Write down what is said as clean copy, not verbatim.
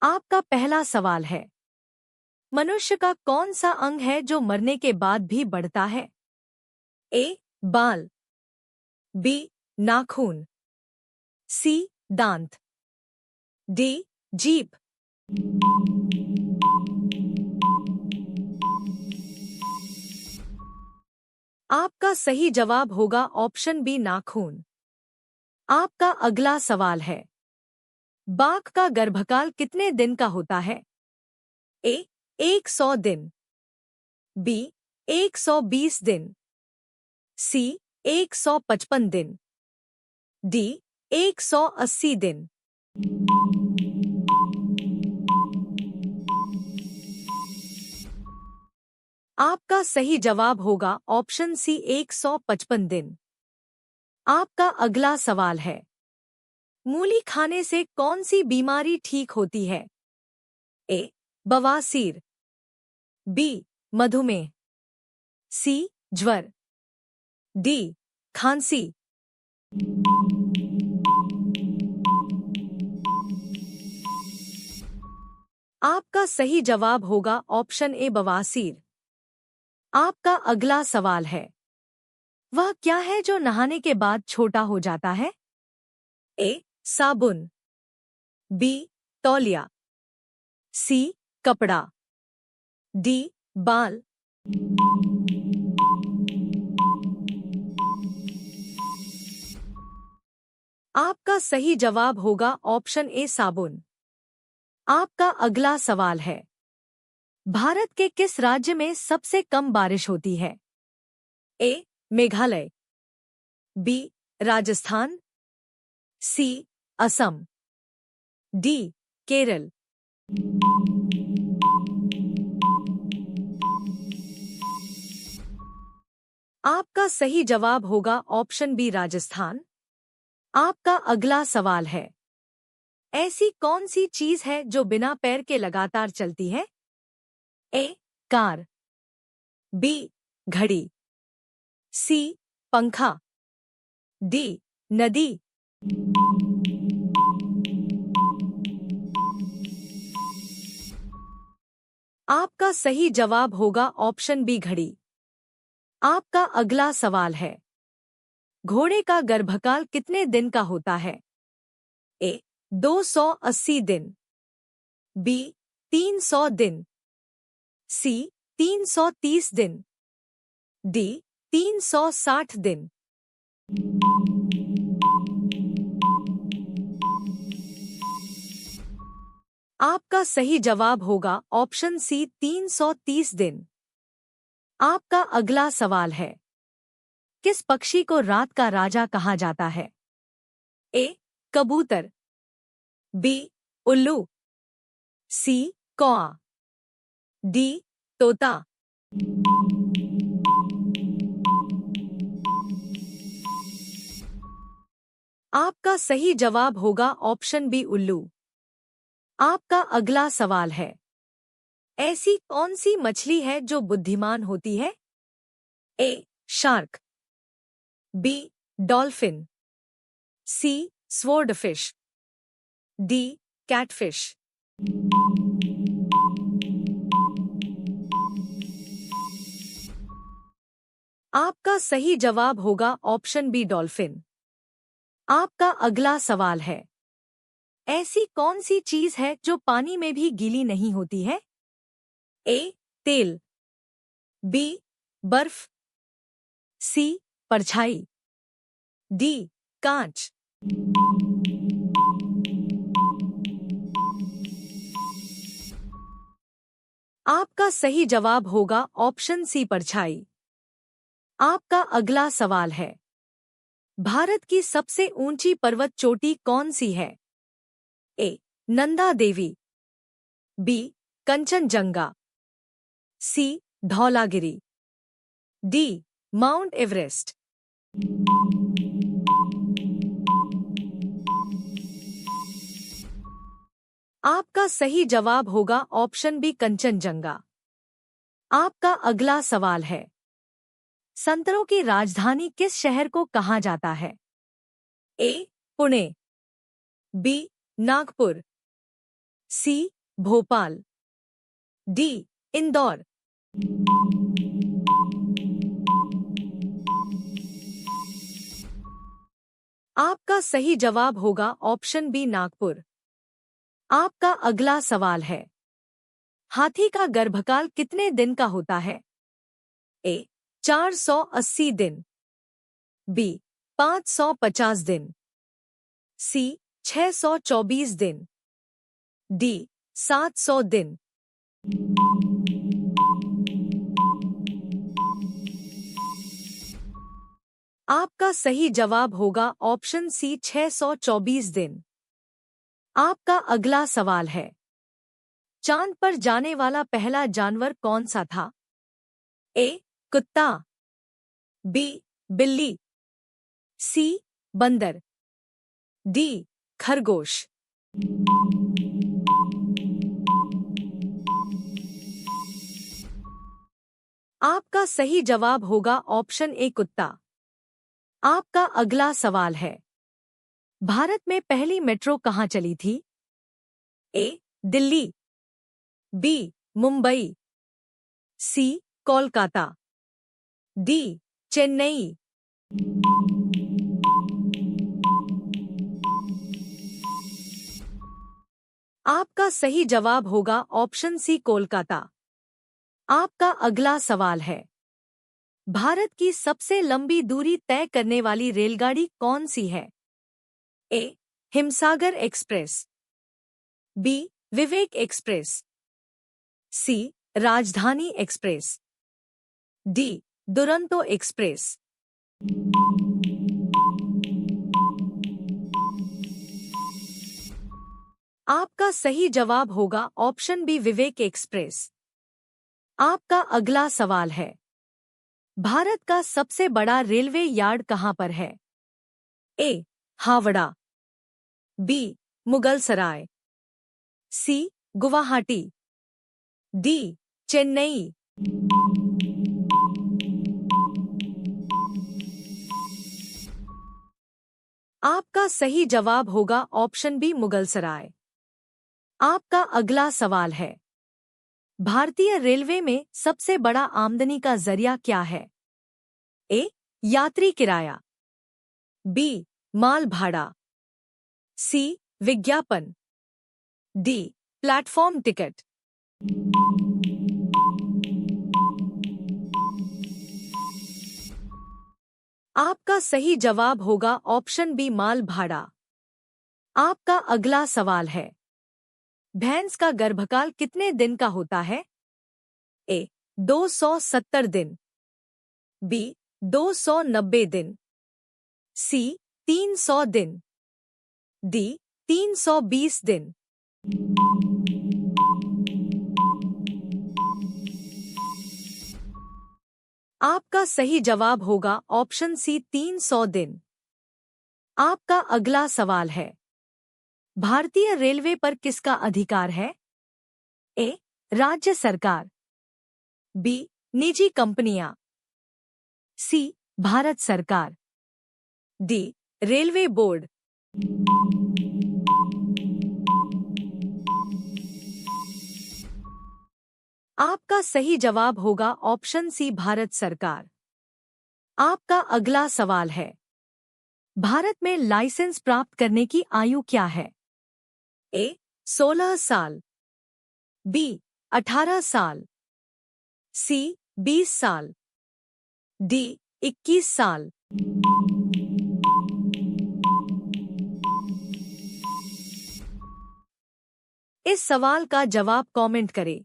आपका पहला सवाल है, मनुष्य का कौन सा अंग है जो मरने के बाद भी बढ़ता है? ए. बाल, बी. नाखून, सी. दांत, डी. जीभ। आपका सही जवाब होगा ऑप्शन बी, नाखून। आपका अगला सवाल है, बाघ का गर्भकाल कितने दिन का होता है? ए. 100 दिन, बी. 120 दिन, सी. 155 दिन, डी. 180 दिन। आपका सही जवाब होगा ऑप्शन सी, 155 दिन। आपका अगला सवाल है, मूली खाने से कौन सी बीमारी ठीक होती है? ए. बवासीर, बी. मधुमेह, सी. ज्वर, डी. खांसी। आपका सही जवाब होगा ऑप्शन ए, बवासीर। आपका अगला सवाल है, वह क्या है जो नहाने के बाद छोटा हो जाता है? ए. साबुन, बी. तौलिया, सी. कपड़ा, डी. बाल। आपका सही जवाब होगा ऑप्शन ए, साबुन। आपका अगला सवाल है, भारत के किस राज्य में सबसे कम बारिश होती है? ए. मेघालय, बी. राजस्थान, सी. असम, डी. केरल। आपका सही जवाब होगा ऑप्शन बी, राजस्थान। आपका अगला सवाल है, ऐसी कौन सी चीज है जो बिना पैर के लगातार चलती है? ए. Car, B. घड़ी, सी. पंखा, डी. नदी। आपका सही जवाब होगा ऑप्शन बी, घड़ी। आपका अगला सवाल है, घोड़े का गर्भकाल कितने दिन का होता है? ए. 280 दिन, बी. 300 दिन, सी. 330 दिन, डी. 360 दिन। आपका सही जवाब होगा ऑप्शन सी, 330 दिन। आपका अगला सवाल है, किस पक्षी को रात का राजा कहा जाता है? ए. कबूतर, बी. उल्लू, सी. कौआ, डी. तोता। आपका सही जवाब होगा ऑप्शन बी, उल्लू। आपका अगला सवाल है, ऐसी कौन सी मछली है जो बुद्धिमान होती है? A. Shark, B. Dolphin, C. Swordfish, D. Catfish. आपका सही जवाब होगा ऑप्शन बी, डॉल्फिन। आपका अगला सवाल है, ऐसी कौन सी चीज है जो पानी में भी गीली नहीं होती है? ए. तेल, बी. बर्फ, सी. परछाई, डी. कांच। आपका सही जवाब होगा ऑप्शन सी, परछाई। आपका अगला सवाल है, भारत की सबसे ऊंची पर्वत चोटी कौन सी है? ए. नंदा देवी, बी. कंचनजंगा, सी. धौलागिरी, डी. Mount Everest. आपका सही जवाब होगा ऑप्शन बी, कंचनजंगा। आपका अगला सवाल है, संतरों की राजधानी किस शहर को कहा जाता है? ए. पुणे, बी. नागपुर, सी. भोपाल, डी इंदौर। आपका सही जवाब होगा ऑप्शन बी नागपुर। आपका अगला सवाल है, हाथी का गर्भकाल कितने दिन का होता है? ए 480 दिन, बी 550 दिन, सी 624 दिन, डी 700 दिन। आपका सही जवाब होगा ऑप्शन सी 624 दिन। आपका अगला सवाल है, चांद पर जाने वाला पहला जानवर कौन सा था? ए कुत्ता, बी बिल्ली, सी बंदर, डी खरगोश। आपका सही जवाब होगा ऑप्शन ए कुत्ता। आपका अगला सवाल है, भारत में पहली मेट्रो कहाँ चली थी? ए दिल्ली, बी मुंबई, सी कोलकाता, डी चेन्नई। आपका सही जवाब होगा ऑप्शन सी कोलकाता। आपका अगला सवाल है, भारत की सबसे लंबी दूरी तय करने वाली रेलगाड़ी कौन सी है? ए हिमसागर एक्सप्रेस, बी विवेक एक्सप्रेस, सी राजधानी एक्सप्रेस, डी दुरंतो एक्सप्रेस। आपका सही जवाब होगा ऑप्शन बी विवेक एक्सप्रेस। आपका अगला सवाल है, भारत का सबसे बड़ा रेलवे यार्ड कहाँ पर है? ए हावड़ा, बी मुगलसराय, सी गुवाहाटी, डी चेन्नई। आपका सही जवाब होगा ऑप्शन बी मुगलसराय। आपका अगला सवाल है, भारतीय रेलवे में सबसे बड़ा आमदनी का जरिया क्या है? ए यात्री किराया, बी माल भाड़ा, सी विज्ञापन, डी प्लेटफॉर्म टिकट। आपका सही जवाब होगा ऑप्शन बी माल भाड़ा। आपका अगला सवाल है, भैंस का गर्भकाल कितने दिन का होता है? ए 270 दिन, बी 290 दिन, सी 300 दिन, डी 320 दिन। आपका सही जवाब होगा ऑप्शन सी 300 दिन। आपका अगला सवाल है, भारतीय रेलवे पर किसका अधिकार है? ए राज्य सरकार, बी निजी कंपनियां, सी भारत सरकार, डी रेलवे बोर्ड। आपका सही जवाब होगा ऑप्शन सी भारत सरकार। आपका अगला सवाल है, भारत में लाइसेंस प्राप्त करने की आयु क्या है? ए 16 साल, बी 18 साल, सी 20 साल, डी 21 साल। इस सवाल का जवाब कमेंट करें।